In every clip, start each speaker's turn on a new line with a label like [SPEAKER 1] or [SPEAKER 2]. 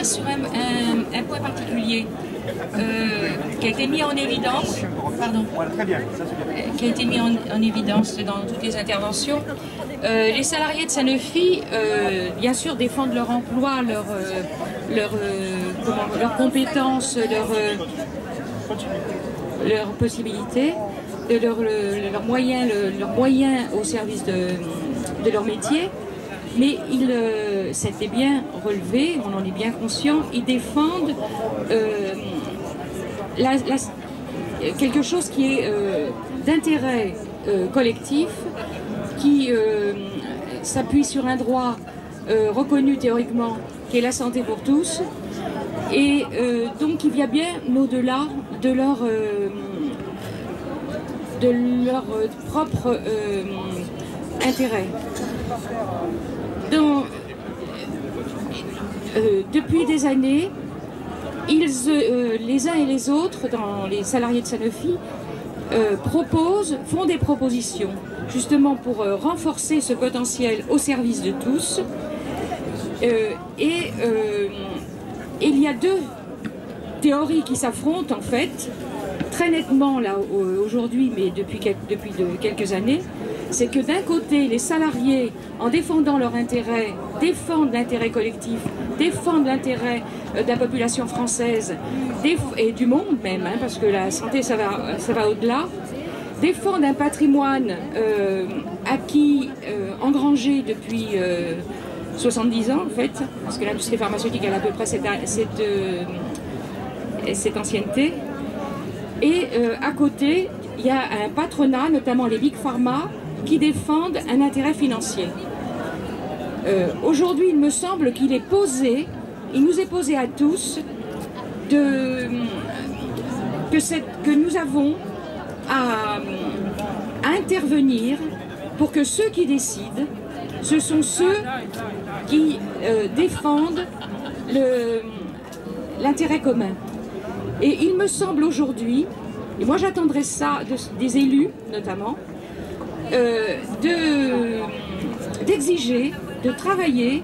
[SPEAKER 1] sur un point particulier qui a été mis en évidence, pardon,
[SPEAKER 2] Très bien, ça c'est bien.
[SPEAKER 1] qui a été mis en évidence dans toutes les interventions. Les salariés de Sanofi, bien sûr, défendent leur emploi, leurs compétences, leurs possibilités, leurs moyens au service de leur métier. Mais c'était bien relevé, on en est bien conscient, ils défendent quelque chose qui est d'intérêt collectif, qui s'appuie sur un droit reconnu théoriquement, qui est la santé pour tous, et donc il y a bien au-delà de leur propre intérêt. Depuis des années, les uns et les autres, dans les salariés de Sanofi, font des propositions, justement pour renforcer ce potentiel au service de tous. Il y a deux théories qui s'affrontent, en fait, très nettement là aujourd'hui, mais depuis quelques années. C'est que d'un côté, les salariés, en défendant leur intérêt, défendent l'intérêt collectif, défendent l'intérêt de la population française et du monde même, hein, parce que la santé, ça va au-delà, défendent un patrimoine acquis, engrangé depuis 70 ans, en fait, parce que l'industrie pharmaceutique a à peu près cette ancienneté. Et à côté, il y a un patronat, notamment les Big Pharma, qui défendent un intérêt financier. Aujourd'hui, il me semble qu'il nous est posé à tous que nous avons à intervenir pour que ceux qui décident, ce sont ceux qui défendent l'intérêt commun. Et il me semble aujourd'hui, et moi j'attendrai ça des élus notamment, d'exiger, de travailler,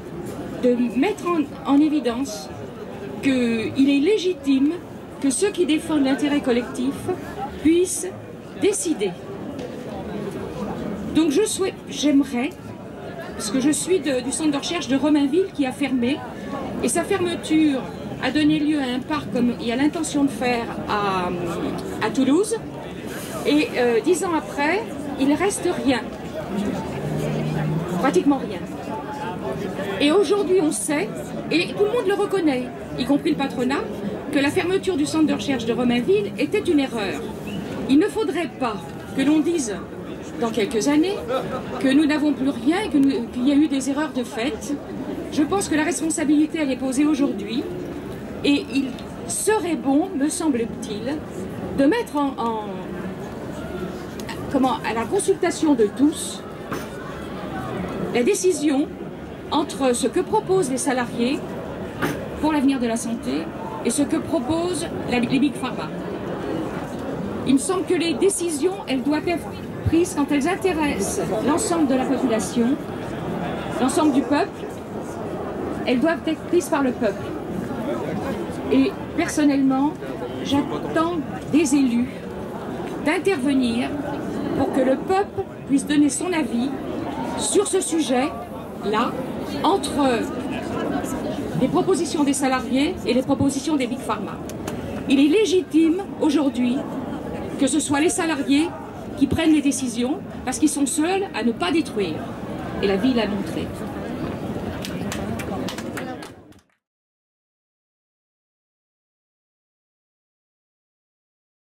[SPEAKER 1] de mettre en évidence qu'il est légitime que ceux qui défendent l'intérêt collectif puissent décider. Donc j'aimerais, parce que je suis du centre de recherche de Romainville qui a fermé, et sa fermeture a donné lieu à un parc comme il y a l'intention de faire à Toulouse, et 10 ans après, il ne reste rien, pratiquement rien. Et aujourd'hui on sait, et tout le monde le reconnaît, y compris le patronat, que la fermeture du centre de recherche de Romainville était une erreur. Il ne faudrait pas que l'on dise dans quelques années que nous n'avons plus rien et qu'il y a eu des erreurs de fait. Je pense que la responsabilité elle est posée aujourd'hui, et il serait bon, me semble-t-il, de mettre à la consultation de tous la décision entre ce que proposent les salariés pour l'avenir de la santé et ce que proposent les Big Pharma. Il me semble que les décisions, elles doivent être prises quand elles intéressent l'ensemble de la population, l'ensemble du peuple. Elles doivent être prises par le peuple. Et personnellement, j'attends des élus d'intervenir pour que le peuple puisse donner son avis sur ce sujet-là, entre les propositions des salariés et les propositions des Big Pharma. Il est légitime aujourd'hui que ce soit les salariés qui prennent les décisions, parce qu'ils sont seuls à ne pas détruire. Et la vie l'a montré.